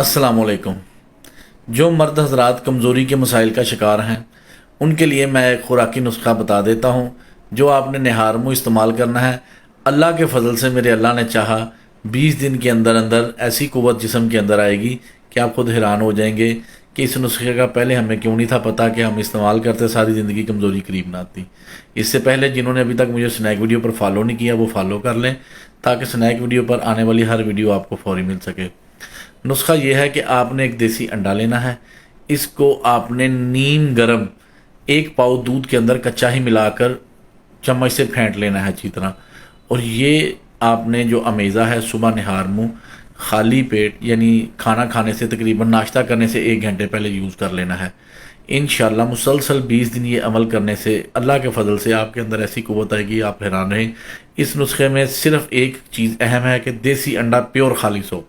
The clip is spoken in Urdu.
السلام علیکم۔ جو مرد حضرات کمزوری کے مسائل کا شکار ہیں ان کے لیے میں ایک خوراکی نسخہ بتا دیتا ہوں جو آپ نے نہار منہ استعمال کرنا ہے۔ اللہ کے فضل سے میرے اللہ نے چاہا 20 دن کے اندر اندر ایسی قوت جسم کے اندر آئے گی کہ آپ خود حیران ہو جائیں گے کہ اس نسخے کا پہلے ہمیں کیوں نہیں تھا پتہ کہ ہم استعمال کرتے ساری زندگی کمزوری قریب نہ آتی۔ اس سے پہلے جنہوں نے ابھی تک مجھے سنیک ویڈیو پر فالو نہیں کیا وہ فالو کر لیں تاکہ سنیک ویڈیو پر آنے والی ہر ویڈیو آپ کو فوری مل سکے۔ نسخہ یہ ہے کہ آپ نے ایک دیسی انڈا لینا ہے، اس کو آپ نے نیم گرم 1 پاؤ دودھ کے اندر کچا ہی ملا کر چمچ سے پھینٹ لینا ہے اچھی طرح، اور یہ آپ نے جو امیزہ ہے صبح نہار منہ خالی پیٹ یعنی کھانا کھانے سے تقریباً ناشتہ کرنے سے 1 گھنٹے پہلے یوز کر لینا ہے۔ انشاءاللہ مسلسل 20 دن یہ عمل کرنے سے اللہ کے فضل سے آپ کے اندر ایسی قوت آئے گی آپ حیران رہیں۔ اس نسخے میں صرف ایک چیز اہم ہے کہ دیسی انڈا پیور خالص ہو۔